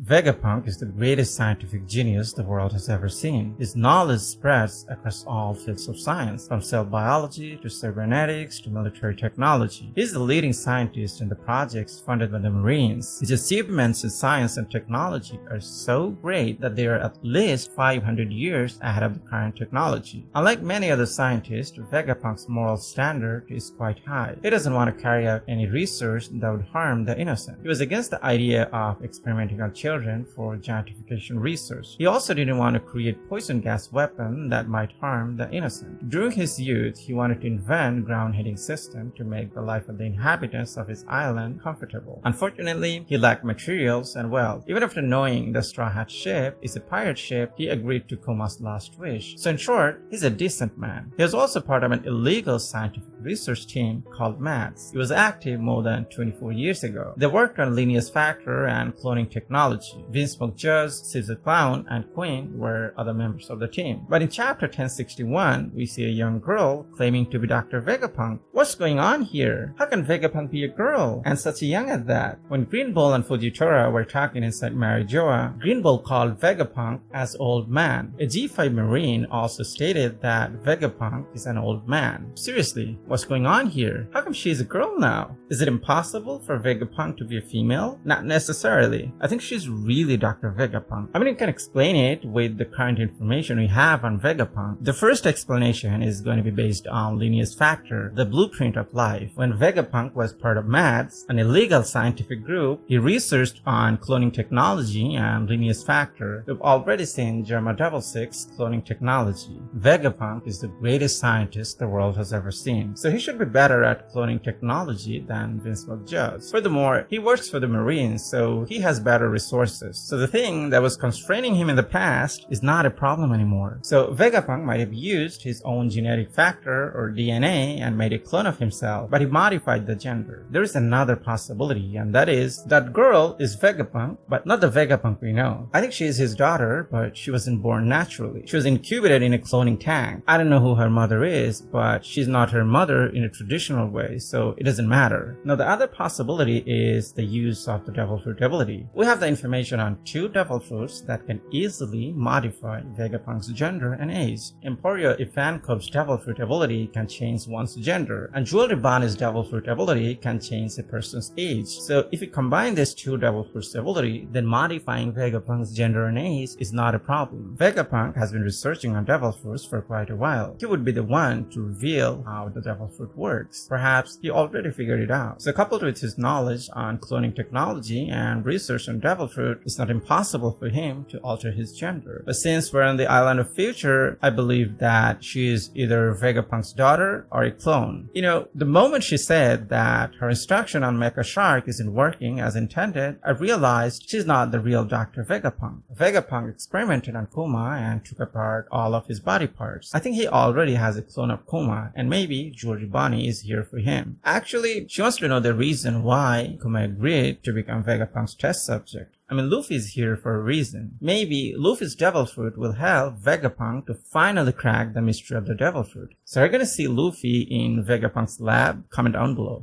Vegapunk is the greatest scientific genius the world has ever seen. His knowledge spreads across all fields of science, from cell biology to cybernetics to military technology. He is the leading scientist in the projects funded by the Marines. His achievements in science and technology are so great that they are at least 500 years ahead of the current technology. Unlike many other scientists, Vegapunk's moral standard is quite high. He doesn't want to carry out any research that would harm the innocent. He was against the idea of experimenting on children for giantification research. He also didn't want to create poison gas weapon that might harm the innocent. During his youth, he wanted to invent ground heating system to make the life of the inhabitants of his island comfortable. Unfortunately, he lacked materials and wealth. Even after knowing the Straw Hat ship is a pirate ship, he agreed to Kuma's last wish. So in short, he's a decent man. He was also part of an illegal scientific research team called MADS. He was active more than 24 years ago. They worked on lineage factor and cloning technology. Vince McJudge, Caesar Clown, and Queen were other members of the team. But in chapter 1061, we see a young girl claiming to be Dr. Vegapunk. What's going on here? How can Vegapunk be a girl? And such a young at that? When Green Bull and Fujitora were talking inside Marijoa, Green Bull called Vegapunk as old man. A G5 Marine also stated that Vegapunk is an old man. Seriously, what's going on here? How come she's a girl now? Is it impossible for Vegapunk to be a female? Not necessarily. I think she's really Dr. Vegapunk. I mean, you can explain it with the current information we have on Vegapunk. The first explanation is going to be based on lineage factor, the blueprint of life. When Vegapunk was part of MADS, an illegal scientific group, he researched on cloning technology and lineage factor. We've already seen Germa 66 cloning technology. Vegapunk is the greatest scientist the world has ever seen, so he should be better at cloning technology than Vince McJudge. Furthermore, he works for the Marines, so he has better resources. So the thing that was constraining him in the past is not a problem anymore. So Vegapunk might have used his own genetic factor or DNA and made a clone of himself, but he modified the gender. There is another possibility, and that is that girl is Vegapunk, but not the Vegapunk we know. I think she is his daughter, but she wasn't born naturally. She was incubated in a cloning tank. I don't know who her mother is, but she's not her mother in a traditional way, so it doesn't matter. Now, the other possibility is the use of the devil fruit ability. We have the information on two devil fruits that can easily modify Vegapunk's gender and age. Emporio Ivankov's devil fruit ability can change one's gender, and Jewel Ribani's devil fruit ability can change a person's age. So if you combine these two devil fruits ability, then modifying Vegapunk's gender and age is not a problem. Vegapunk has been researching on devil fruits for quite a while. He would be the one to reveal how the devil fruit works. Perhaps he already figured it out. So coupled with his knowledge on cloning technology and research on devil fruit, it's not impossible for him to alter his gender. But since we're on the island of future, I believe that she is either Vegapunk's daughter or a clone. You know, the moment she said that her instruction on Mecha Shark isn't working as intended, I realized she's not the real Dr. Vegapunk. Vegapunk experimented on Kuma and took apart all of his body parts. I think he already has a clone of Kuma, and maybe Juribani is here for him. Actually, she wants to know the reason why Kuma agreed to become Vegapunk's test subject. I mean, Luffy is here for a reason. Maybe Luffy's devil fruit will help Vegapunk to finally crack the mystery of the devil fruit. So are you gonna see Luffy in Vegapunk's lab? Comment down below.